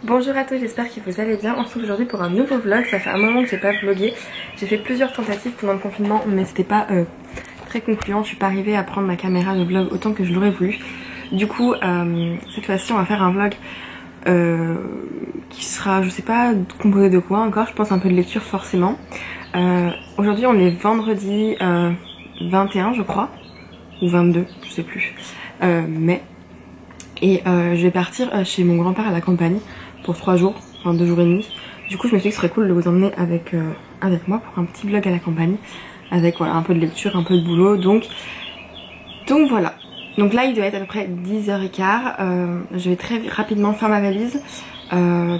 Bonjour à tous, j'espère que vous allez bien. On se retrouve aujourd'hui pour un nouveau vlog. Ça fait un moment que j'ai pas vlogué. J'ai fait plusieurs tentatives pendant le confinement mais c'était pas très concluant. Je suis pas arrivée à prendre ma caméra de vlog autant que je l'aurais voulu. Du coup cette fois-ci on va faire un vlog qui sera, je sais pas composé de quoi encore, je pense un peu de lecture forcément. Aujourd'hui on est vendredi 21 je crois, ou 22, je sais plus, mai. Et je vais partir chez mon grand-père à la campagne pour 3 jours, enfin 2 jours et demi. Du coup je me suis dit que ce serait cool de vous emmener avec moi pour un petit vlog à la campagne. Avec voilà, un peu de lecture, un peu de boulot. Donc voilà. Donc là il doit être à peu près 10h15. Je vais très rapidement faire ma valise.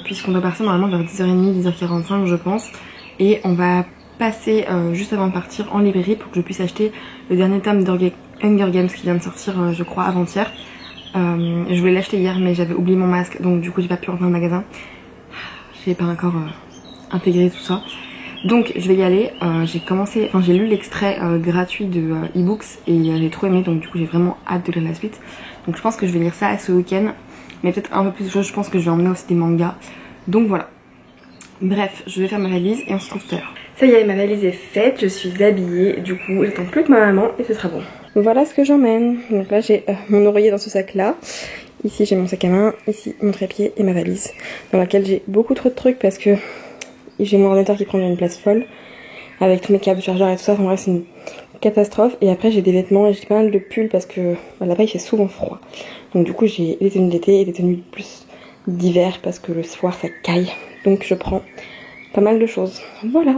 Puisqu'on doit partir normalement vers 10h30, 10h45 je pense. Et on va passer juste avant de partir en librairie pour que je puisse acheter le dernier tome d'Hunger Games qui vient de sortir je crois avant-hier. Je voulais l'acheter hier mais j'avais oublié mon masque donc du coup j'ai pas pu rentrer dans le magasin. J'ai pas encore intégré tout ça. Donc je vais y aller. J'ai lu l'extrait gratuit de e-books et j'ai trop aimé, donc du coup j'ai vraiment hâte de lire la suite. Donc je pense que je vais lire ça ce week-end. Mais peut-être un peu plus de choses, je pense que je vais emmener aussi des mangas. Donc voilà. Bref, je vais faire ma valise et on se retrouve tout à l'heure. Ça y est, ma valise est faite, je suis habillée. Du coup j'attends plus que ma maman et ce sera bon. Voilà ce que j'emmène. Donc là j'ai mon oreiller dans ce sac là. Ici j'ai mon sac à main, ici mon trépied et ma valise. Dans laquelle j'ai beaucoup trop de trucs parce que j'ai mon ordinateur qui prend une place folle. Avec tous mes câbles chargeurs et tout ça. Enfin bref c'est une catastrophe. Et après j'ai des vêtements et j'ai pas mal de pulls parce que là-bas il fait souvent froid. Donc du coup j'ai des tenues d'été et des tenues plus d'hiver parce que le soir ça caille. Donc je prends pas mal de choses. Voilà.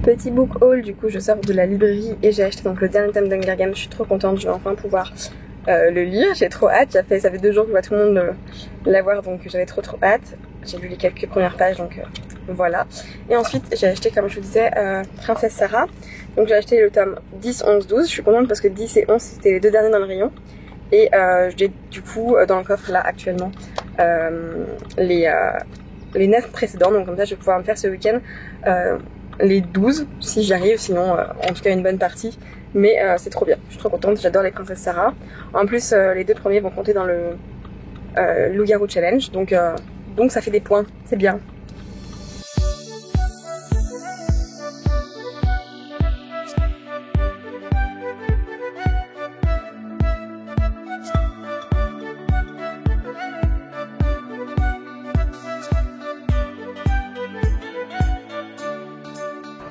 Petit book haul, du coup je sors de la librairie et j'ai acheté donc le dernier tome d'Hunger Games. Je suis trop contente, je vais enfin pouvoir le lire. J'ai trop hâte, ça fait 2 jours que je vois tout le monde l'avoir donc j'avais trop hâte. J'ai lu les quelques premières pages donc voilà. Et ensuite j'ai acheté, comme je vous disais, Princesse Sarah. Donc j'ai acheté le tome 10, 11, 12. Je suis contente parce que 10 et 11 c'était les 2 derniers dans le rayon. Et j'ai du coup dans le coffre là actuellement les 9 précédents, donc comme ça je vais pouvoir me faire ce week-end les 12 si j'y arrive, sinon en tout cas une bonne partie. Mais c'est trop bien, je suis trop contente, j'adore les Princesses Sarah. En plus les 2 premiers vont compter dans le Loup-Garou Challenge, donc ça fait des points, c'est bien.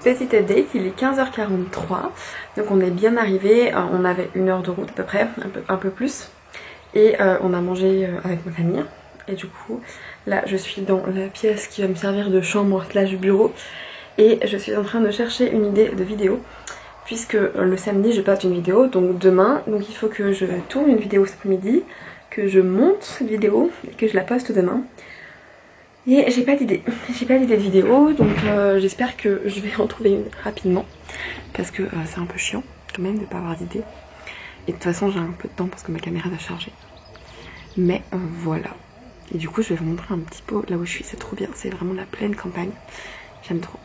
Petite update, il est 15h43, donc on est bien arrivé, on avait 1 heure de route à peu près, un peu plus, et on a mangé avec ma famille, et du coup là je suis dans la pièce qui va me servir de chambre slash bureau, et je suis en train de chercher une idée de vidéo, puisque le samedi je poste une vidéo, donc demain, donc il faut que je tourne une vidéo cet après-midi, que je monte cette vidéo, et que je la poste demain. Et j'ai pas d'idée de vidéo, donc j'espère que je vais en trouver une rapidement. Parce que c'est un peu chiant quand même de pas avoir d'idée. Et de toute façon j'ai un peu de temps parce que ma caméra va charger. Mais voilà. Et du coup je vais vous montrer un petit peu là où je suis, c'est trop bien. C'est vraiment la pleine campagne, j'aime trop.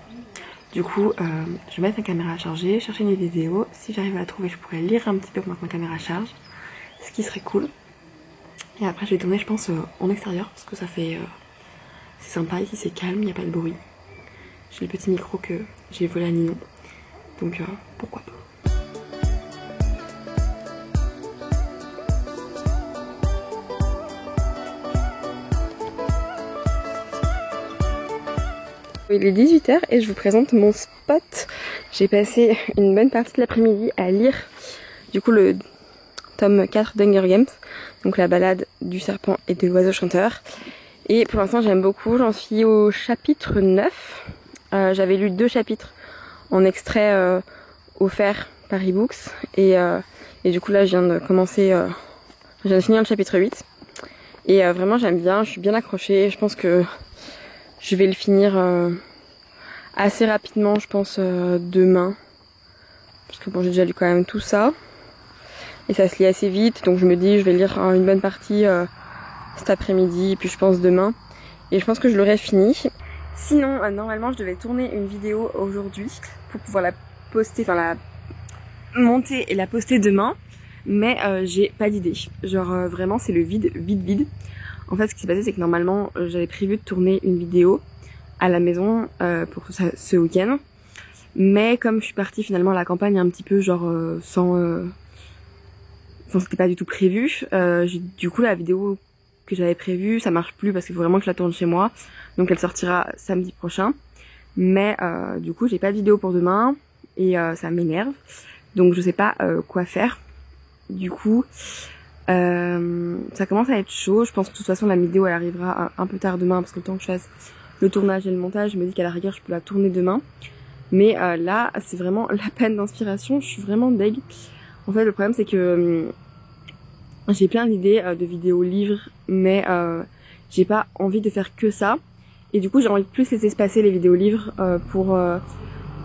Du coup je vais mettre ma caméra à charger, chercher une vidéo. Si j'arrive à la trouver je pourrais lire un petit peu pendant que ma caméra charge. Ce qui serait cool. Et après je vais tourner je pense en extérieur parce que ça fait... c'est sympa ici, c'est calme, il n'y a pas de bruit. J'ai le petit micro que j'ai volé à Ninon. Donc pourquoi pas. Il est 18h et je vous présente mon spot. J'ai passé une bonne partie de l'après-midi à lire du coup le tome 4 d'Hunger Games. Donc la balade du serpent et de l'oiseau chanteur. Et pour l'instant j'aime beaucoup, j'en suis au chapitre 9. J'avais lu 2 chapitres en extrait offert par eBooks. Et du coup là je viens de commencer, je viens de finir le chapitre 8. Et vraiment j'aime bien, je suis bien accrochée. Je pense que je vais le finir assez rapidement, je pense demain. Parce que bon j'ai déjà lu quand même tout ça. Et ça se lit assez vite, donc je me dis je vais lire une bonne partie cet après-midi, puis je pense demain. Et je pense que je l'aurai fini. Sinon, normalement je devais tourner une vidéo aujourd'hui pour pouvoir la poster, enfin la monter et la poster demain. Mais j'ai pas d'idée. Genre vraiment c'est le vide. En fait, ce qui s'est passé, c'est que normalement, j'avais prévu de tourner une vidéo à la maison pour ce week-end. Mais comme je suis partie finalement à la campagne un petit peu genre sans c'était pas du tout prévu, du coup la vidéo que j'avais prévue, ça marche plus parce qu'il faut vraiment que je la tourne chez moi. Donc elle sortira samedi prochain. Mais du coup j'ai pas de vidéo pour demain et ça m'énerve. Donc je sais pas quoi faire. Du coup ça commence à être chaud. Je pense que de toute façon la vidéo elle arrivera un peu tard demain parce que le temps que je fasse le tournage et le montage, je me dis qu'à la rigueur je peux la tourner demain. Mais là c'est vraiment la peine d'inspiration, je suis vraiment deg. En fait le problème c'est que j'ai plein d'idées de vidéos livres, mais j'ai pas envie de faire que ça. Et du coup j'ai envie de plus laisser se passer les vidéos livres pour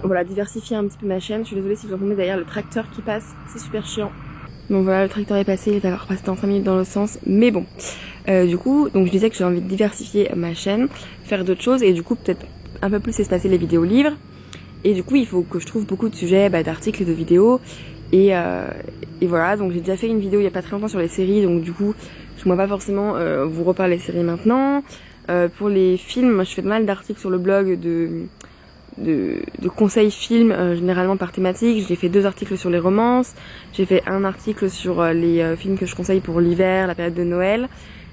voilà, diversifier un petit peu ma chaîne. Je suis désolée si vous entendez derrière le tracteur qui passe, c'est super chiant. Donc voilà, le tracteur est passé, il est alors passé dans 5 minutes dans l'autre sens, mais bon. Du coup, donc je disais que j'ai envie de diversifier ma chaîne, faire d'autres choses et du coup peut-être un peu plus laisser se passer les vidéos livres. Et du coup il faut que je trouve beaucoup de sujets, d'articles et de vidéos. Et voilà, donc j'ai déjà fait une vidéo il y a pas très longtemps sur les séries, donc du coup je ne vais pas forcément vous reparler des séries maintenant. Pour les films, je fais pas mal d'articles sur le blog de conseils films, généralement par thématique. J'ai fait 2 articles sur les romances, j'ai fait un article sur les films que je conseille pour l'hiver, la période de Noël.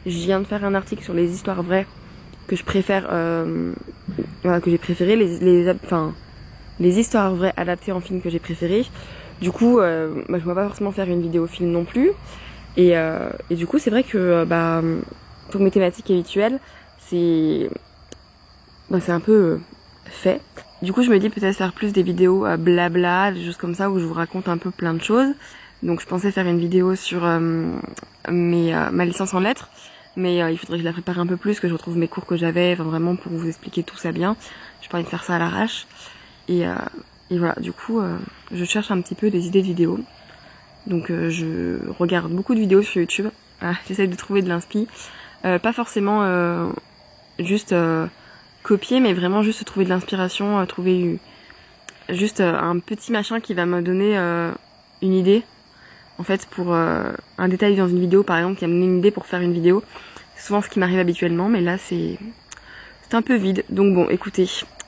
Je viens de faire un article sur les histoires vraies que je préfère, voilà, que j'ai préféré, les histoires vraies adaptées en film que j'ai préféré. Du coup, je ne vais pas forcément faire une vidéo film non plus. Et du coup, c'est vrai que pour mes thématiques habituelles, c'est un peu fait. Du coup, je me dis peut-être faire plus des vidéos blabla, des choses comme ça où je vous raconte un peu plein de choses. Donc, je pensais faire une vidéo sur ma licence en lettres. Mais il faudrait que je la prépare un peu plus, que je retrouve mes cours que j'avais, vraiment pour vous expliquer tout ça bien. J'ai pas envie de faire ça à l'arrache. Et voilà, du coup, je cherche un petit peu des idées de vidéos. Donc je regarde beaucoup de vidéos sur YouTube. J'essaie de trouver de l'inspi. Pas forcément juste copier, mais vraiment juste trouver de l'inspiration, trouver juste un petit machin qui va me donner une idée. En fait, pour un détail dans une vidéo, par exemple, qui va me donner une idée pour faire une vidéo. C'est souvent ce qui m'arrive habituellement, mais là c'est un peu vide. Donc bon, écoutez,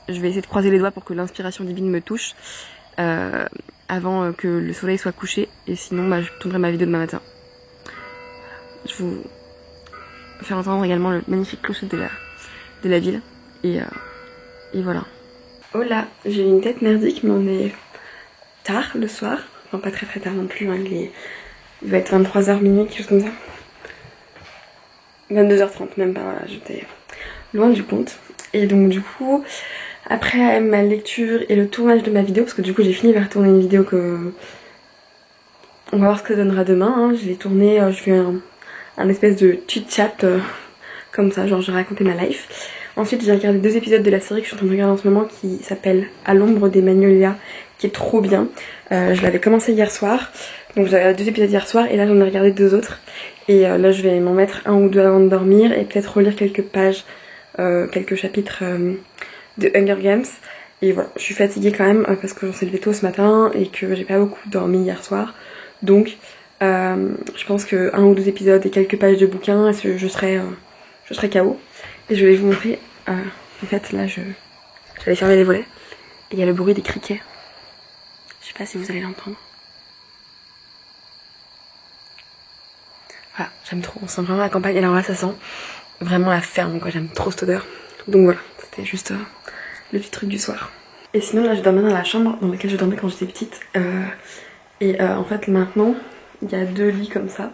je vais essayer de croiser les doigts pour que l'inspiration divine me touche avant que le soleil soit couché. Et sinon, je tournerai ma vidéo demain matin. Je vous faire entendre également le magnifique clocher de la ville. Et voilà. Oh là, j'ai une tête merdique, mais on est tard le soir. Enfin, pas très tard non plus, hein. Il va être 23h minuit, quelque chose comme ça. 22h30 même pas, voilà, j'étais loin du compte. Et donc du coup, après ma lecture et le tournage de ma vidéo, parce que du coup j'ai fini par tourner une vidéo que... On va voir ce que ça donnera demain, hein. Je l'ai tournée, je fais un espèce de chit-chat comme ça, genre j'ai raconté ma life. Ensuite j'ai regardé 2 épisodes de la série que je suis en train de regarder en ce moment qui s'appelle À l'ombre des magnolias, qui est trop bien. Je l'avais commencé hier soir, donc j'ai regardé 2 épisodes hier soir et là j'en ai regardé 2 autres. Et là je vais m'en mettre 1 ou 2 avant de dormir et peut-être relire quelques pages, quelques chapitres de Hunger Games. Et voilà, je suis fatiguée quand même parce que j'en suis levée tôt ce matin et que j'ai pas beaucoup dormi hier soir. Donc je pense que 1 ou 2 épisodes et quelques pages de bouquins, je serai KO. Et je vais vous montrer, en fait là j'allais fermer les volets et il y a le bruit des criquets. Je sais pas si vous allez l'entendre. Voilà, j'aime trop, on sent vraiment la campagne. Et alors là ça sent vraiment la ferme quoi, j'aime trop cette odeur. Donc voilà, c'était juste le petit truc du soir. Et sinon là je dormais dans la chambre dans laquelle je dormais quand j'étais petite. En fait maintenant il y a 2 lits comme ça.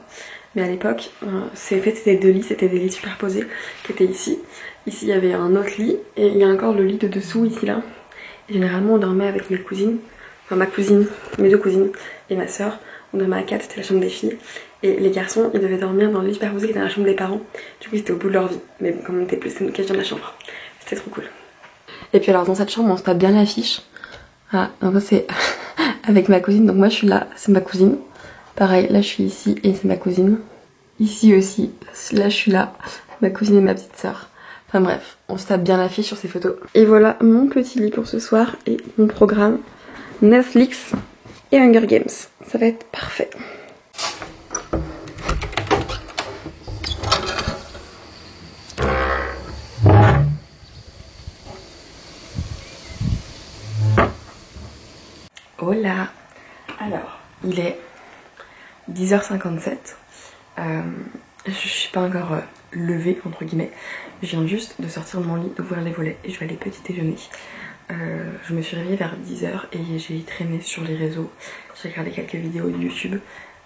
Mais à l'époque, c'était 2 lits, c'était des lits superposés qui étaient ici. Ici il y avait un autre lit et il y a encore le lit de dessous ici là. Et généralement on dormait avec mes cousines, enfin ma cousine, mes 2 cousines et ma soeur. On dormait à 4, c'était la chambre des filles. Et les garçons ils devaient dormir dans le lit superposé qui était dans la chambre des parents. Du coup c'était au bout de leur vie. Mais bon, comme on était plus, c'est une question de la chambre. C'était trop cool. Et puis alors dans cette chambre on se tape bien l'affiche. Ah, c'est avec ma cousine, donc moi je suis là, c'est ma cousine. Pareil, là je suis ici et c'est ma cousine. Ici aussi, là je suis là, ma cousine et ma petite sœur. Enfin bref, on se tape bien l'affiche sur ces photos. Et voilà mon petit lit pour ce soir et mon programme Netflix et Hunger Games. Ça va être parfait. Hola. Alors, il est 10h57. Je suis pas encore levée entre guillemets. Je viens juste de sortir de mon lit, d'ouvrir les volets et je vais aller petit déjeuner. Je me suis réveillée vers 10h et j'ai traîné sur les réseaux. J'ai regardé quelques vidéos de YouTube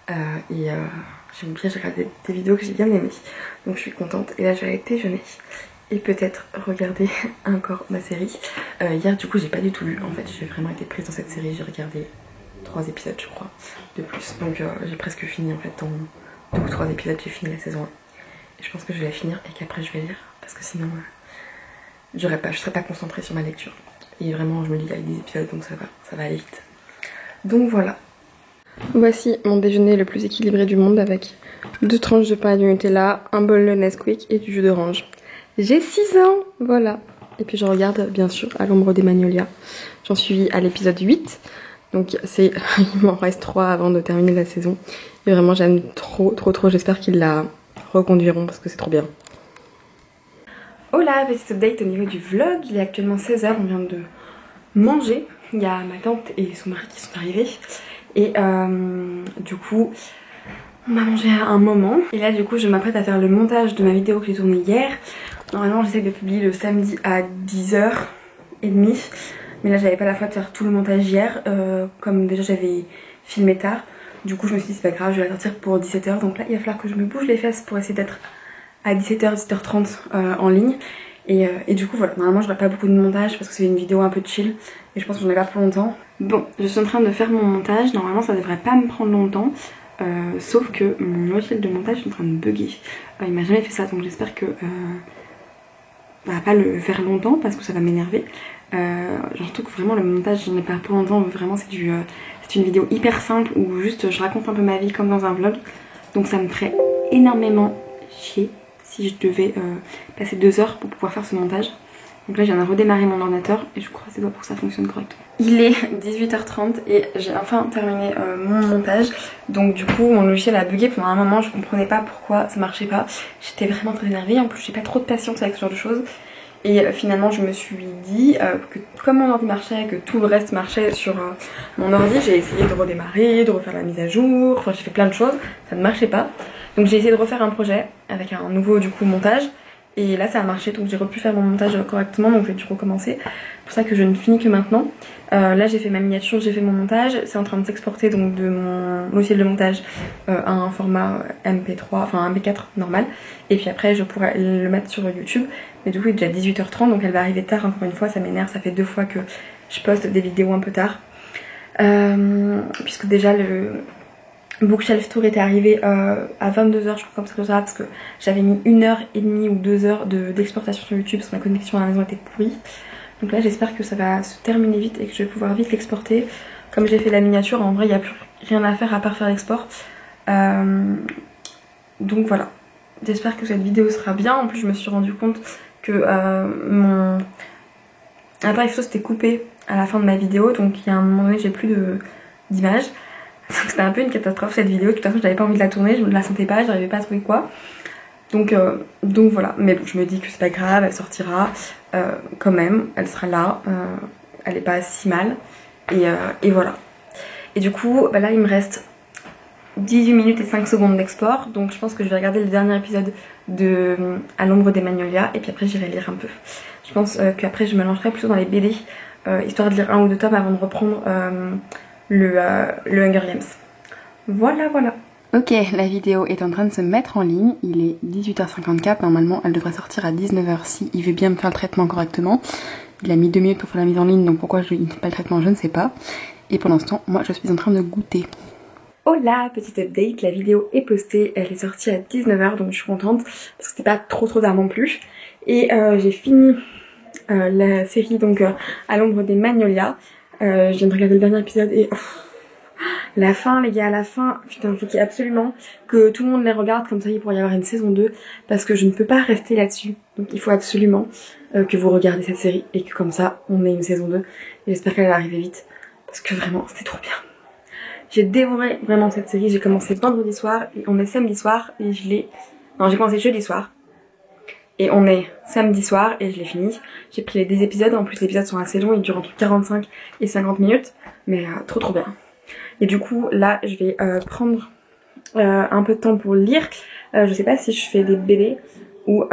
et j'aime bien, j'ai regardé des vidéos que j'ai bien aimées. Donc je suis contente et là je vais aller déjeuner et peut-être regarder encore ma série. Hier du coup j'ai pas du tout vu, en fait j'ai vraiment été prise dans cette série, j'ai regardé 3 épisodes je crois de plus. Donc j'ai presque fini en fait, en 2 ou 3 épisodes j'ai fini la saison 1. Et je pense que je vais la finir et qu'après je vais lire parce que sinon je serais pas concentrée sur ma lecture. Et vraiment je me dis avec 10 épisodes donc ça va aller vite. Donc voilà. Voici mon déjeuner le plus équilibré du monde avec 2 tranches de pain et du Nutella, un bol de Nesquik et du jus d'orange. J'ai 6 ans, voilà. Et puis je regarde bien sûr À l'ombre des magnolias. J'en suis à l'épisode 8. Donc il m'en reste 3 avant de terminer la saison. Et vraiment j'aime trop, j'espère qu'ils la reconduiront parce que c'est trop bien. Hola, petite update au niveau du vlog. Il est actuellement 16h, on vient de manger. Il y a ma tante et son mari qui sont arrivés. Et du coup, on a mangé à un moment. Et là du coup je m'apprête à faire le montage de ma vidéo que j'ai tournée hier. Normalement j'essaie de publier le samedi à 10h30. Mais là j'avais pas la foi de faire tout le montage hier. Comme déjà j'avais filmé tard. Du coup je me suis dit c'est pas grave, je vais la sortir pour 17h. Donc là il va falloir que je me bouge les fesses pour essayer d'être à 17h, 17h30 en ligne. Et du coup voilà, normalement j'aurai pas beaucoup de montage parce que c'est une vidéo un peu chill. Et je pense que j'en ai pas pour longtemps. Bon, je suis en train de faire mon montage. Normalement ça devrait pas me prendre longtemps. Sauf que mon logiciel de montage est en train de bugger. Il m'a jamais fait ça donc j'espère que ça va pas le faire longtemps parce que ça va m'énerver. Surtout que vraiment le montage j'en ai pas pour longtemps. Vraiment c'est une vidéo hyper simple où juste je raconte un peu ma vie comme dans un vlog. Donc ça me ferait énormément chier si je devais passer 2 heures pour pouvoir faire ce montage. Donc là je viens de redémarrer mon ordinateur et je crois que c'est pour que ça fonctionne correctement. Il est 18h30 et j'ai enfin terminé mon montage. Donc du coup mon logiciel a bugué pendant un moment, je comprenais pas pourquoi ça marchait pas. J'étais vraiment très énervée, en plus j'ai pas trop de patience avec ce genre de choses. Et finalement je me suis dit que comme mon ordi marchait, que tout le reste marchait sur mon ordi, j'ai essayé de redémarrer, de refaire la mise à jour, enfin j'ai fait plein de choses, ça ne marchait pas. Donc j'ai essayé de refaire un projet avec un nouveau du coup montage. Et là ça a marché, donc j'ai pu faire mon montage correctement, donc j'ai dû recommencer. C'est pour ça que je ne finis que maintenant. Là j'ai fait ma miniature, j'ai fait mon montage. C'est en train de s'exporter donc de mon logiciel de montage à un format MP3, enfin un MP4 normal. Et puis après je pourrais le mettre sur YouTube. Mais du coup il est déjà 18h30 donc elle va arriver tard encore une fois, ça m'énerve, ça fait 2 fois que je poste des vidéos un peu tard. Puisque déjà le Bookshelf Tour était arrivé à 22h, je crois comme ça, parce que j'avais mis 1h30 ou 2 heures d'exportation sur YouTube parce que ma connexion à la maison était pourrie. Donc là j'espère que ça va se terminer vite et que je vais pouvoir vite l'exporter. Comme j'ai fait la miniature, en vrai il n'y a plus rien à faire à part faire l'export. Donc voilà, j'espère que cette vidéo sera bien. En plus je me suis rendu compte que mon appareil photo s'était coupé à la fin de ma vidéo, donc il y a un moment donné j'ai plus d'image. C'était un peu une catastrophe cette vidéo, de toute façon j'avais pas envie de la tourner, je ne la sentais pas, j'arrivais pas à trouver quoi. Donc voilà, mais bon je me dis que c'est pas grave, elle sortira quand même, elle sera là, elle est pas si mal. Et voilà. Et du coup bah là il me reste 18 minutes et 5 secondes d'export, donc je pense que je vais regarder le dernier épisode de À l'ombre des magnolias et puis après j'irai lire un peu. Je pense qu'après je me lancerai plutôt dans les BD, histoire de lire 1 ou 2 tomes avant de reprendre le Hunger Games. Voilà. Ok, la vidéo est en train de se mettre en ligne, il est 18h54, normalement elle devrait sortir à 19h si il veut bien me faire le traitement correctement. Il a mis 2 minutes pour faire la mise en ligne, donc pourquoi il ne fait pas le traitement je ne sais pas. Et pour l'instant, moi je suis en train de goûter. Hola, petite update, la vidéo est postée, elle est sortie à 19h donc je suis contente parce que c'était pas trop tard non plus. Et j'ai fini la série donc À l'ombre des magnolias. Je viens de regarder le dernier épisode et la fin les gars, la fin, putain il faut qu'il y ait absolument que tout le monde les regarde, comme ça il pourrait y avoir une saison 2 parce que je ne peux pas rester là-dessus. Donc il faut absolument que vous regardez cette série et que comme ça on ait une saison 2 et j'espère qu'elle va arriver vite parce que vraiment c'est trop bien. J'ai dévoré vraiment cette série, j'ai commencé vendredi soir et on est samedi soir et je l'ai... Non j'ai commencé jeudi soir et on est samedi soir et je l'ai fini. J'ai pris les 10 épisodes, en plus les épisodes sont assez longs, ils durent entre 45 et 50 minutes. Mais trop bien. Et du coup là je vais prendre un peu de temps pour lire. Je sais pas si je fais des BD ou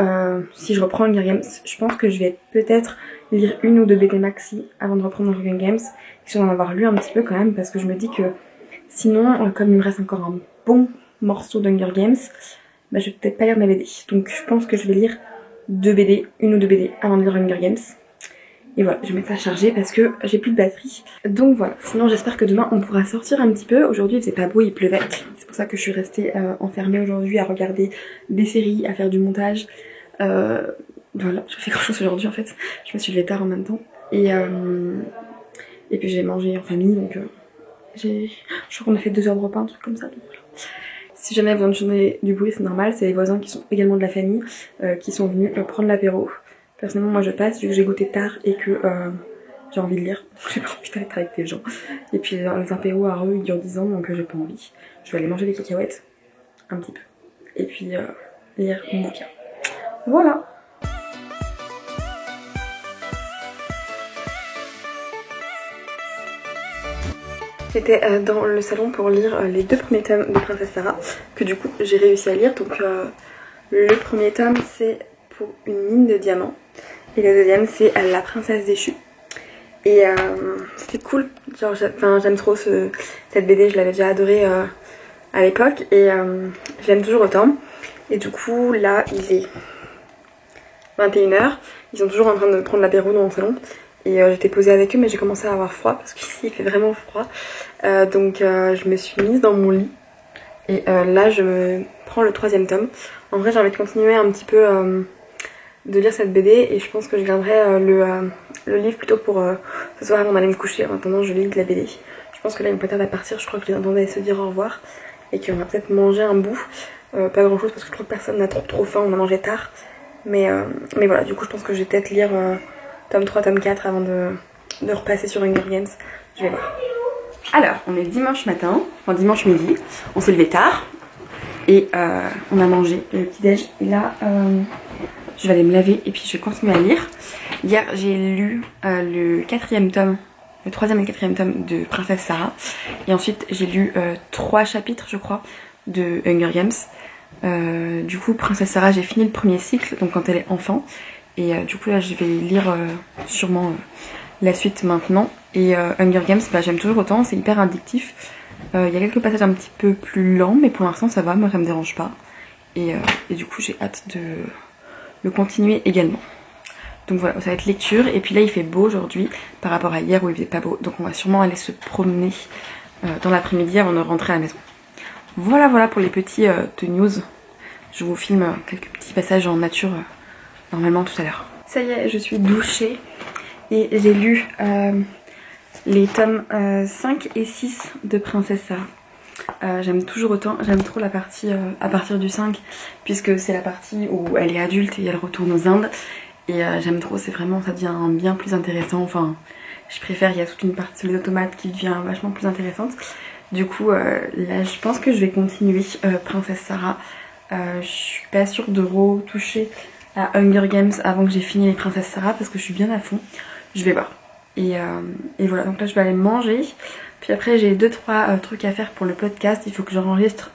si je reprends Hunger Games. Je pense que je vais peut-être lire une ou deux BD maxi avant de reprendre Hunger Games, histoire d'en avoir lu un petit peu quand même, parce que je me dis que sinon, comme il me reste encore un bon morceau d'Hunger Games, bah, je vais peut-être pas lire ma BD. Donc je pense que je vais lire une ou deux BD avant de lire Hunger Games. Et voilà, je vais mettre ça à charger parce que j'ai plus de batterie. Donc voilà, sinon j'espère que demain on pourra sortir un petit peu. Aujourd'hui il faisait pas beau, il pleuvait. C'est pour ça que je suis restée enfermée aujourd'hui à regarder des séries, à faire du montage. Voilà, j'ai fait grand chose aujourd'hui en fait. Je me suis levée tard en même temps. Et puis j'ai mangé en famille, donc je crois qu'on a fait 2 heures de repas, un truc comme ça. Donc voilà. Si jamais vous entendez du bruit, c'est normal, c'est les voisins qui sont également de la famille qui sont venus prendre l'apéro. Personnellement, moi je passe vu que j'ai goûté tard et que j'ai envie de lire. J'ai pas envie d'être avec des gens. Et puis les apéros à eux, ils durent 10 ans, donc j'ai pas envie. Je vais aller manger des cacahuètes, un petit peu. Et puis lire mon bouquin. Voilà. J'étais dans le salon pour lire les 2 premiers tomes de Princesse Sarah, que du coup j'ai réussi à lire. Donc le premier tome c'est pour une mine de diamants, et le deuxième c'est La Princesse déchue. Et c'était cool, genre j'aime trop cette BD, je l'avais déjà adorée à l'époque, et je l'aime toujours autant. Et du coup là il est 21h, ils sont toujours en train de prendre l'apéro dans mon salon. Et j'étais posée avec eux, mais j'ai commencé à avoir froid parce qu'ici il fait vraiment froid. Donc je me suis mise dans mon lit. Et là je me prends le 3e tome. En vrai j'ai envie de continuer un petit peu de lire cette BD. Et je pense que je garderai le livre plutôt pour ce soir avant d'aller me coucher. En attendant je lis de la BD. Je pense que là ils vont pas tarder à partir. Je crois que je les entendais se dire au revoir. Et qu'on va peut-être manger un bout. Pas grand chose parce que je crois que personne n'a trop faim. On a mangé tard. Mais voilà, du coup je pense que je vais peut-être lire tome 3, tome 4 avant de repasser sur Hunger Games. Je vais voir. Alors, on est dimanche matin, enfin dimanche midi. On s'est levé tard. Et on a mangé le petit déj. Et là, je vais aller me laver et puis je vais continuer à lire. Hier, j'ai lu le 4e tome, le 3e et le 4e tome de Princesse Sarah. Et ensuite, j'ai lu 3 chapitres, je crois, de Hunger Games. Du coup, Princesse Sarah, j'ai fini le premier cycle, donc quand elle est enfant. Et du coup là je vais lire sûrement la suite maintenant. Et Hunger Games, bah, j'aime toujours autant, c'est hyper addictif. Il y a quelques passages un petit peu plus lents, mais pour l'instant ça va, moi ça me dérange pas. Et du coup j'ai hâte de le continuer également. Donc voilà, ça va être lecture. Et puis là il fait beau aujourd'hui par rapport à hier où il faisait pas beau. Donc on va sûrement aller se promener dans l'après-midi avant de rentrer à la maison. Voilà pour les petits news. Je vous filme quelques petits passages en nature normalement tout à l'heure. Ça y est, je suis douchée et j'ai lu les tomes 5 et 6 de Princesse Sarah. J'aime toujours autant, j'aime trop la partie à partir du 5 puisque c'est la partie où elle est adulte et elle retourne aux Indes. Et j'aime trop, c'est vraiment, ça devient bien plus intéressant. Enfin, je préfère, il y a toute une partie sur les automates qui devient vachement plus intéressante. Du coup, là je pense que je vais continuer Princesse Sarah. Je suis pas sûre de retoucher à Hunger Games avant que j'ai fini les Princesses Sarah parce que je suis bien à fond. Je vais voir. Et voilà, donc là je vais aller manger. Puis après j'ai 2-3 trucs à faire pour le podcast. Il faut que j'enregistre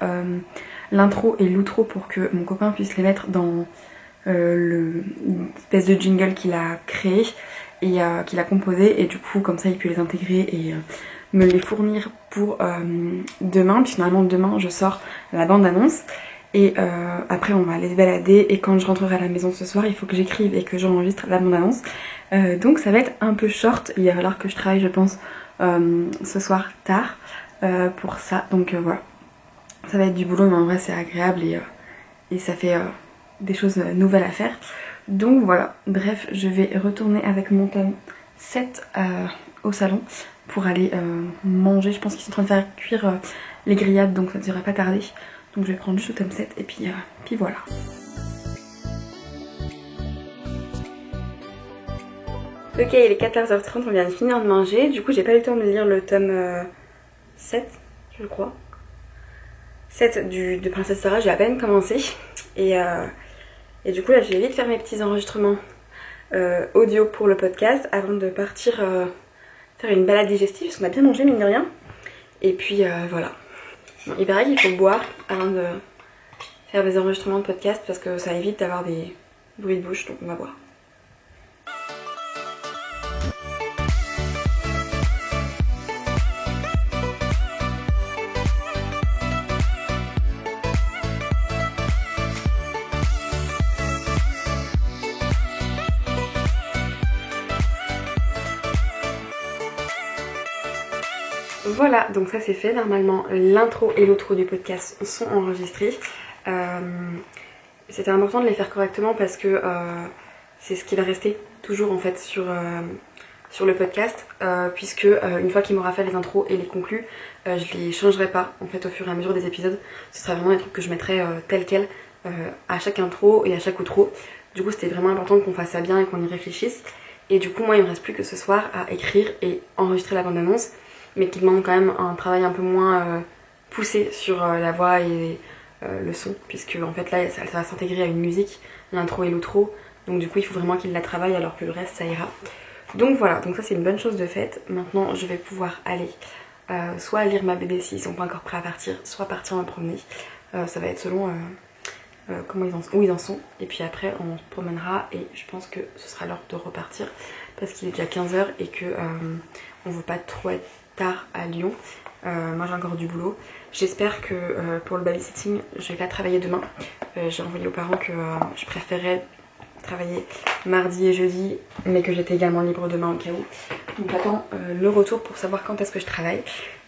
l'intro et l'outro pour que mon copain puisse les mettre dans l'espèce de jingle qu'il a créé et qu'il a composé. Et du coup comme ça il peut les intégrer et me les fournir pour demain. Puis finalement demain je sors la bande annonce. Et après on va aller se balader et quand je rentrerai à la maison ce soir il faut que j'écrive et que j'enregistre la bande annonce. Donc ça va être un peu short, il va falloir que je travaille je pense ce soir tard pour ça. Donc voilà, ça va être du boulot mais en vrai c'est agréable et ça fait des choses nouvelles à faire. Donc voilà, bref je vais retourner avec mon tome 7 au salon pour aller manger. Je pense qu'ils sont en train de faire cuire les grillades donc ça ne devrait pas tarder. Donc je vais prendre juste le tome 7 et puis voilà. Ok, il est 14h30, on vient de finir de manger. Du coup j'ai pas eu le temps de lire le tome 7, je crois. 7 de Princesse Sarah, j'ai à peine commencé. Et du coup là je vais vite faire mes petits enregistrements audio pour le podcast avant de partir faire une balade digestive parce qu'on a bien mangé mine de rien. Et puis voilà. Bon, il paraît qu'il faut boire avant de faire des enregistrements de podcast parce que ça évite d'avoir des bruits de bouche, donc on va boire. Voilà, donc ça c'est fait. Normalement l'intro et l'outro du podcast sont enregistrés. C'était important de les faire correctement parce que c'est ce qui va rester toujours en fait sur le podcast, puisque une fois qu'il m'aura fait les intros et les conclus, je les changerai pas en fait au fur et à mesure des épisodes. Ce sera vraiment des trucs que je mettrai tel quel à chaque intro et à chaque outro. Du coup c'était vraiment important qu'on fasse ça bien et qu'on y réfléchisse. Et du coup moi il me reste plus que ce soir à écrire et enregistrer la bande annonce, mais qui demande quand même un travail un peu moins poussé sur la voix et le son, puisque en fait là ça va s'intégrer à une musique, l'intro et l'outro, donc du coup il faut vraiment qu'il la travaille alors que le reste ça ira. Donc voilà, donc ça c'est une bonne chose de faite. Maintenant je vais pouvoir aller soit lire ma BD s'ils sont pas encore prêts à partir, soit partir me promener. Ça va être selon où ils en sont, et puis après on se promènera et je pense que ce sera l'heure de repartir parce qu'il est déjà 15h et que on veut pas trop être tard à Lyon. Moi j'ai encore du boulot. J'espère que pour le babysitting je vais pas travailler demain. J'ai envoyé aux parents que je préférais travailler mardi et jeudi, mais que j'étais également libre demain au cas où. Donc j'attends le retour pour savoir quand est-ce que je travaille.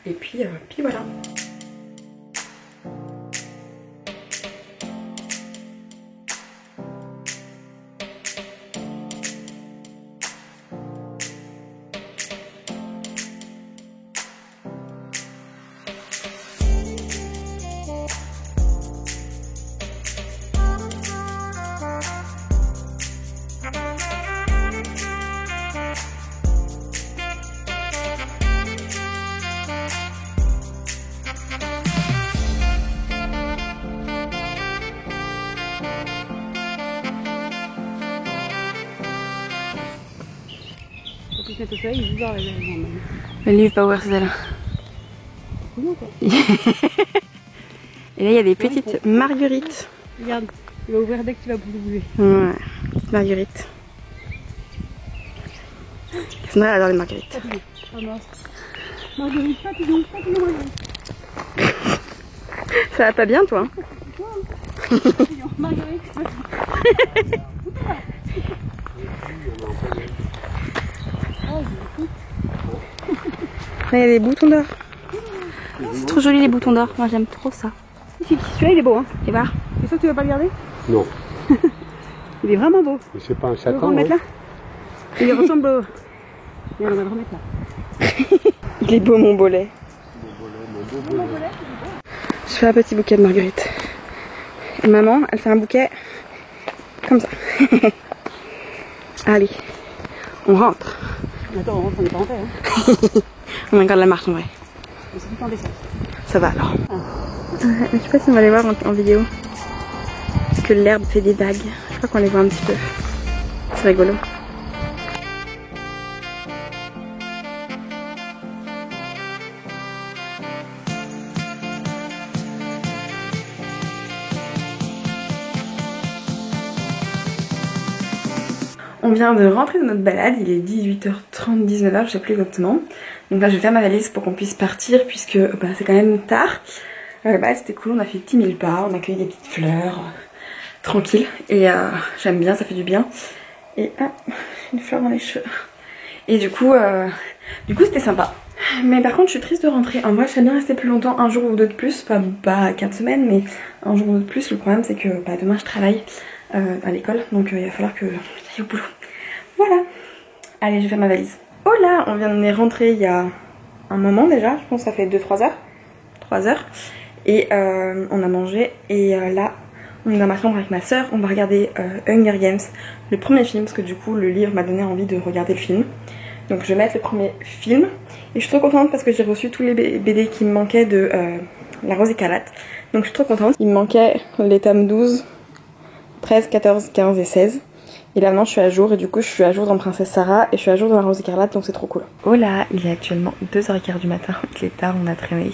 Et puis voilà. Le livre pas ouvert, c'est celle-là. Et là il y a des petites marguerites. Regarde, il va ouvrir dès que tu vas bouger. Ouais, petite marguerite. Cassandra elle adore les marguerites. Oh non. Marguerite, papillon, marguerite. Ça va pas bien toi hein? Papillon, marguerite, papillon. Là il y a des boutons d'or. C'est trop joli les boutons d'or, moi j'aime trop ça. Celui-là il est beau hein. Et bah. C'est sûr que tu vas pas le garder? Non. Il est vraiment beau. Mais c'est pas un Tu veux satin. qu'on le mette là? Il ressemble au... Regarde, on va le remettre là. Il est beau mon bolet. Mon bolet. Je fais un petit bouquet de marguerites. Et maman, elle fait un bouquet comme ça. Allez, on rentre. Attends, on rentre, on n'est pas rentré hein. On regarde la marche en vrai. Mais c'est tout en descente. Ça va alors. Je sais pas si on va les voir en vidéo. Parce que l'herbe fait des vagues. Je crois qu'on les voit un petit peu. C'est rigolo. On vient de rentrer de notre balade, il est 18h30, 19h, je sais plus exactement. Donc là je vais faire ma valise pour qu'on puisse partir puisque c'est quand même tard. C'était cool, on a fait 10 000 pas, on a cueilli des petites fleurs, tranquille. Et j'aime bien, ça fait du bien. Et une fleur dans les cheveux. Et du coup c'était sympa. Mais par contre je suis triste de rentrer. En vrai j'aime bien rester plus longtemps, un jour ou deux de plus, pas 4 semaines, mais un jour ou deux de plus. Le problème c'est que demain je travaille à l'école, donc il va falloir que j'aille au boulot. Voilà. Allez, je vais faire ma valise. Oh là, on vient de rentrer il y a un moment déjà, je pense que ça fait 2-3 heures. 3 heures. Et on a mangé et là on est dans ma chambre avec ma soeur, on va regarder Hunger Games, le premier film, parce que du coup le livre m'a donné envie de regarder le film. Donc je vais mettre le premier film et je suis trop contente parce que j'ai reçu tous les BD qui me manquaient de La Rose Écarlate. Donc je suis trop contente. Il me manquait les tomes 12, 13, 14, 15 et 16. Et là maintenant je suis à jour et du coup je suis à jour dans Princesse Sarah et je suis à jour dans la Rose écarlate, donc c'est trop cool. Oh là, il est actuellement 2h15 du matin, il est tard, on a traîné.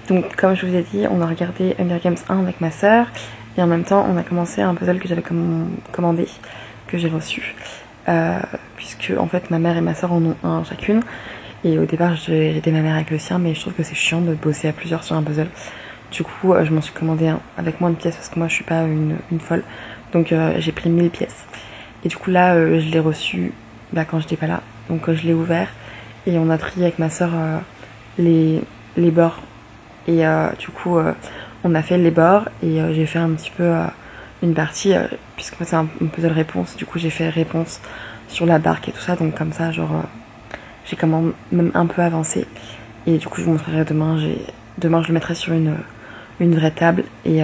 Donc comme je vous ai dit, on a regardé Hunger Games 1 avec ma soeur et en même temps on a commencé un puzzle que j'avais commandé, que j'ai reçu. Puisque en fait ma mère et ma soeur en ont un chacune. Et au départ j'ai aidé ma mère avec le sien, mais je trouve que c'est chiant de bosser à plusieurs sur un puzzle. Du coup je m'en suis commandé un avec moins de pièces parce que moi je suis pas une folle. Donc j'ai pris 1000 pièces. Et du coup là je l'ai reçu quand j'étais pas là. Donc je l'ai ouvert et on a trié avec ma soeur les bords. Et du coup on a fait les bords et j'ai fait un petit peu une partie puisque c'est un puzzle réponse. Du coup j'ai fait réponse sur la barque et tout ça. Donc comme ça genre j'ai quand même un peu avancé. Et du coup je vous montrerai demain. Demain je le mettrai sur une vraie table et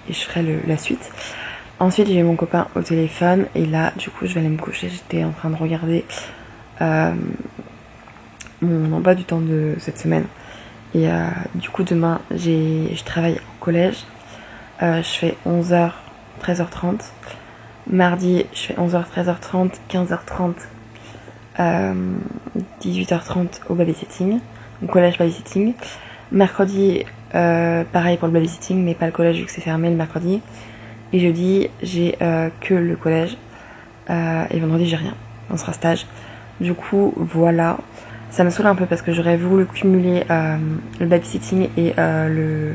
je ferai la suite. Ensuite j'ai eu mon copain au téléphone et là du coup je vais aller me coucher. J'étais en train de regarder mon emploi du temps de cette semaine. Et du coup demain je travaille au collège. Je fais 11h, 13h30. Mardi je fais 11h, 13h30, 15h30, 18h30 au babysitting, au collège babysitting. Mercredi pareil pour le babysitting, mais pas le collège vu que c'est fermé le mercredi. Et jeudi j'ai que le collège et vendredi j'ai rien, on sera stage. Du coup voilà, ça me saoule un peu parce que j'aurais voulu cumuler le babysitting et le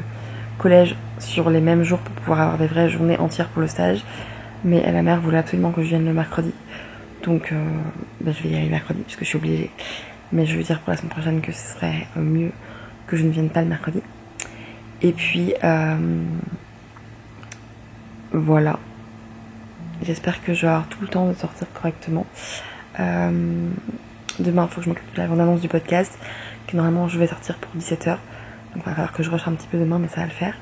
collège sur les mêmes jours pour pouvoir avoir des vraies journées entières pour le stage. Mais la mère voulait absolument que je vienne le mercredi. Donc je vais y aller mercredi puisque je suis obligée. Mais je veux dire pour la semaine prochaine que ce serait mieux que je ne vienne pas le mercredi. Et puis voilà. J'espère que je vais avoir tout le temps de sortir correctement. Demain il faut que je m'occupe de la bande-annonce du podcast, que normalement je vais sortir pour 17h. Donc il va falloir que je rush un petit peu demain, mais ça va le faire.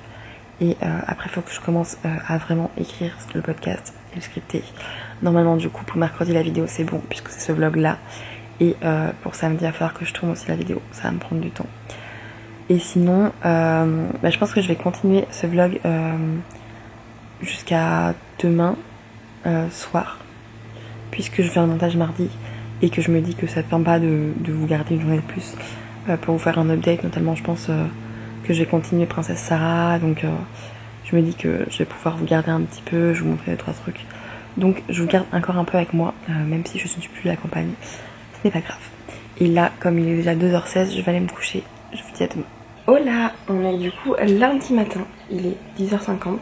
Et après il faut que je commence à vraiment écrire le podcast et le scripter. Normalement du coup pour mercredi la vidéo c'est bon puisque c'est ce vlog là. Et pour samedi il va falloir que je tourne aussi la vidéo, ça va me prendre du temps. Et sinon je pense que je vais continuer ce vlog jusqu'à demain soir, puisque je fais un montage mardi et que je me dis que ça ne permet pas de vous garder une journée de plus pour vous faire un update. Notamment je pense que je vais continuer Princesse Sarah, donc je me dis que je vais pouvoir vous garder un petit peu, je vous montrer 2-3 trucs. Donc je vous garde encore un peu avec moi, même si je ne suis plus à la campagne, ce n'est pas grave. Et là, comme il est déjà 2h16, je vais aller me coucher, je vous dis à demain. Oh là, on est du coup lundi matin, il est 10h50.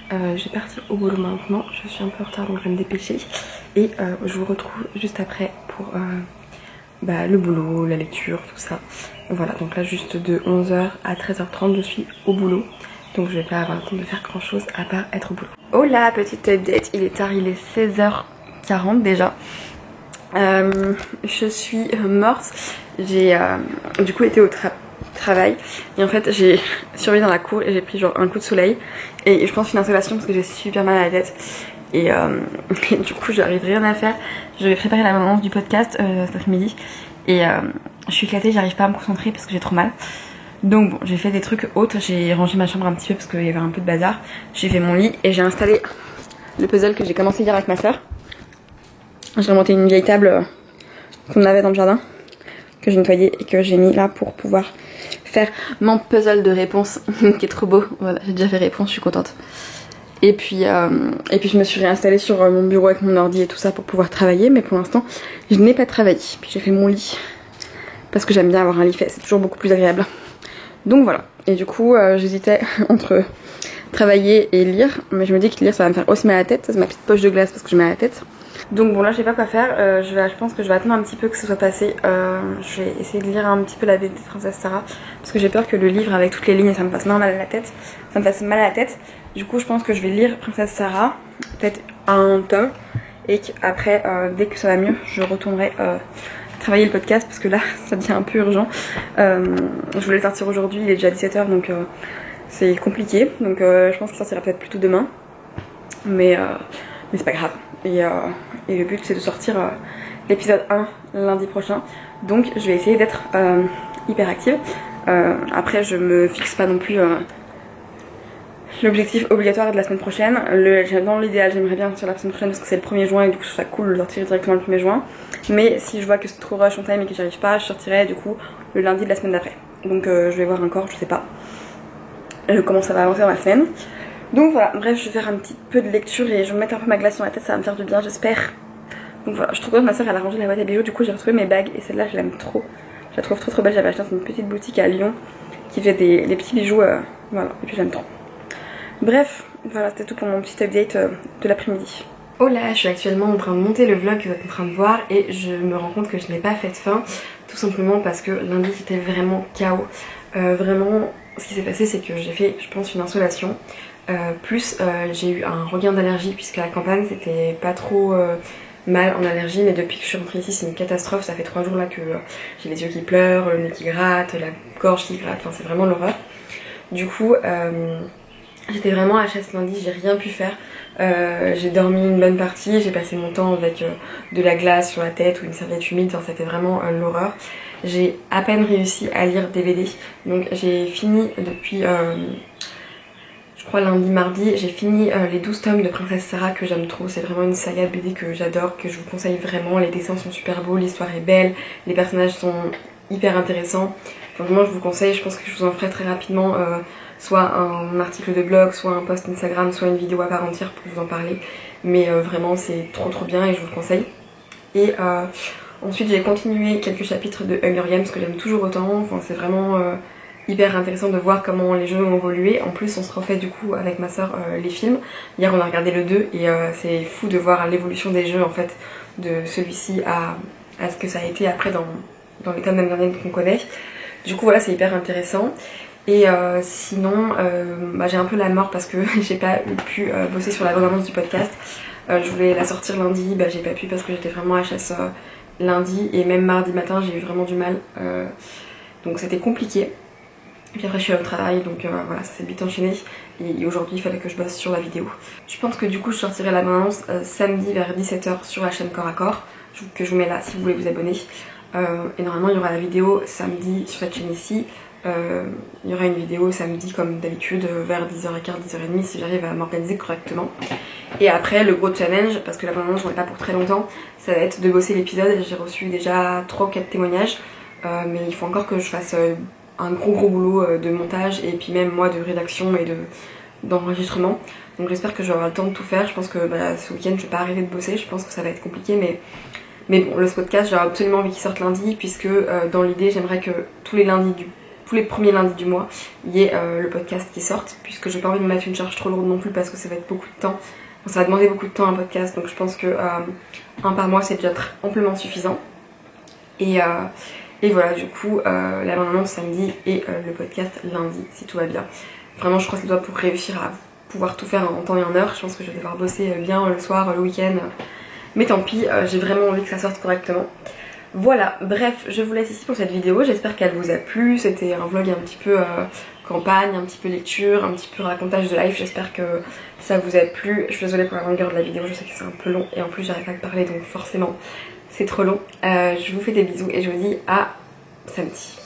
Je vais partir au boulot maintenant, je suis un peu en retard donc je vais me dépêcher. Et je vous retrouve juste après pour le boulot, la lecture, tout ça. Voilà, donc là juste de 11h à 13h30 je suis au boulot. Donc je vais pas avoir le temps de faire grand chose à part être au boulot. Oh là, petite update, il est tard, il est 16h40 déjà. Je suis morte, j'ai du coup été au travail et en fait j'ai surveillé dans la cour et j'ai pris genre un coup de soleil et je pense une insolation parce que j'ai super mal à la tête et du coup j'arrive rien à faire. Je vais préparer la bande-annonce du podcast cet après-midi et je suis éclatée, j'arrive pas à me concentrer parce que j'ai trop mal. Donc bon, j'ai fait des trucs autres, j'ai rangé ma chambre un petit peu parce qu'il y avait un peu de bazar, j'ai fait mon lit et j'ai installé le puzzle que j'ai commencé hier avec ma soeur. J'ai remonté une vieille table qu'on avait dans le jardin, que j'ai nettoyée et que j'ai mis là pour pouvoir faire mon puzzle de réponse qui est trop beau. Voilà, j'ai déjà fait réponse, je suis contente. Et puis je me suis réinstallée sur mon bureau avec mon ordi et tout ça pour pouvoir travailler, mais pour l'instant je n'ai pas travaillé. Puis j'ai fait mon lit parce que j'aime bien avoir un lit fait, c'est toujours beaucoup plus agréable. Donc voilà, et du coup j'hésitais entre travailler et lire, mais je me dis que lire ça va me faire aussi mal à la tête, ça c'est ma petite poche de glace parce que j'ai mal à la tête. Donc bon là je sais pas quoi faire, je pense que je vais attendre un petit peu que ce soit passé, je vais essayer de lire un petit peu la BD de Princesse Sarah, parce que j'ai peur que le livre avec toutes les lignes ça me fasse mal à la tête, du coup je pense que je vais lire Princesse Sarah, peut-être un tome, et qu'après dès que ça va mieux je retournerai travailler le podcast, parce que là ça devient un peu urgent, je voulais le sortir aujourd'hui, il est déjà 17h donc c'est compliqué, donc je pense qu'il sortira peut-être plutôt demain, mais c'est pas grave. Et le but c'est de sortir l'épisode 1 lundi prochain. Donc je vais essayer d'être hyper active. Après je me fixe pas non plus l'objectif obligatoire de la semaine prochaine. Dans l'idéal, j'aimerais bien sortir la semaine prochaine parce que c'est le 1er juin et du coup je trouve ça cool de sortir directement le 1er juin. Mais si je vois que c'est trop rush on time et que j'y arrive pas, je sortirai du coup le lundi de la semaine d'après. Donc je vais voir encore, je sais pas comment ça va avancer dans la semaine. Donc voilà, bref, je vais faire un petit peu de lecture et je vais me mettre un peu ma glace sur la tête, ça va me faire du bien, j'espère. Donc voilà, je trouve que ma soeur elle a rangé la boîte à bijoux, du coup j'ai retrouvé mes bagues et celle-là je l'aime trop. Je la trouve trop belle, j'avais acheté dans une petite boutique à Lyon qui fait des petits bijoux, voilà, et puis j'aime trop. Bref, voilà, c'était tout pour mon petit update de l'après-midi. Oh là, je suis actuellement en train de monter le vlog que vous êtes en train de voir et je me rends compte que je n'ai pas fait de fin, tout simplement parce que lundi c'était vraiment chaos. Vraiment, ce qui s'est passé c'est que j'ai fait, je pense, une insolation. Plus j'ai eu un regain d'allergie puisque à la campagne c'était pas trop mal en allergie, mais depuis que je suis rentrée ici c'est une catastrophe. Ça fait 3 jours là que j'ai les yeux qui pleurent, le nez qui gratte, la gorge qui gratte, enfin c'est vraiment l'horreur. Du coup j'étais vraiment HS lundi, j'ai rien pu faire. J'ai dormi une bonne partie, j'ai passé mon temps avec de la glace sur la tête ou une serviette humide, enfin, c'était vraiment l'horreur. J'ai à peine réussi à lire des BD, donc j'ai fini depuis je crois lundi, mardi, j'ai fini les 12 tomes de Princesse Sarah que j'aime trop. C'est vraiment une saga de BD que j'adore, que je vous conseille vraiment. Les dessins sont super beaux, l'histoire est belle, les personnages sont hyper intéressants. Franchement je vous conseille, je pense que je vous en ferai très rapidement soit un article de blog, soit un post Instagram, soit une vidéo à part entière pour vous en parler. Mais vraiment c'est trop bien et je vous le conseille. Et ensuite j'ai continué quelques chapitres de Hunger Games que j'aime toujours autant. Enfin, c'est vraiment hyper intéressant de voir comment les jeux ont évolué. En plus on se refait du coup avec ma soeur les films. Hier on a regardé le 2 et c'est fou de voir l'évolution des jeux en fait, de celui-ci à ce que ça a été après dans les tomes d'Hunger Games qu'on connaît. Du coup voilà, c'est hyper intéressant. Et sinon bah, j'ai un peu la mort parce que j'ai pas pu bosser sur la bande-annonce du podcast. Je voulais la sortir lundi, bah j'ai pas pu parce que j'étais vraiment HS lundi et même mardi matin j'ai eu vraiment du mal. Donc c'était compliqué. Et puis après je suis allée au travail, donc voilà, ça s'est vite enchaîné. Et aujourd'hui il fallait que je bosse sur la vidéo. Je pense que du coup je sortirai la bande-annonce samedi vers 17 h sur la chaîne Corps à Corps, que je vous mets là si vous voulez vous abonner. Et normalement il y aura la vidéo samedi sur cette chaîne ici. Il y aura une vidéo samedi comme d'habitude vers 10h15, 10h30 si j'arrive à m'organiser correctement. Et après le gros challenge, parce que la bande-annonce j'en ai pas pour très longtemps, ça va être de bosser l'épisode. J'ai reçu déjà 3 ou 4 témoignages, mais il faut encore que je fasse un gros boulot de montage et puis même moi de rédaction et d'enregistrement. Donc j'espère que je vais avoir le temps de tout faire. Je pense que bah, ce week-end je vais pas arrêter de bosser, je pense que ça va être compliqué, mais bon, le podcast j'aurais absolument envie qu'il sorte lundi, puisque dans l'idée j'aimerais que tous les premiers lundis du mois il y ait le podcast qui sorte, puisque j'ai pas envie de me mettre une charge trop lourde non plus parce que ça va être beaucoup de temps. Enfin, ça va demander beaucoup de temps un podcast, donc je pense que un par mois c'est déjà amplement suffisant. Et voilà, du coup, la bande-annonce samedi et le podcast lundi, si tout va bien. Vraiment, je croise les doigts pour réussir à pouvoir tout faire en temps et en heure. Je pense que je vais devoir bosser bien le soir, le week-end. Mais tant pis, j'ai vraiment envie que ça sorte correctement. Voilà, bref, je vous laisse ici pour cette vidéo. J'espère qu'elle vous a plu. C'était un vlog un petit peu campagne, un petit peu lecture, un petit peu racontage de life. J'espère que ça vous a plu. Je suis désolée pour la longueur de la vidéo, je sais que c'est un peu long. Et en plus, j'arrive pas à parler, donc forcément... c'est trop long. Je vous fais des bisous et je vous dis à samedi.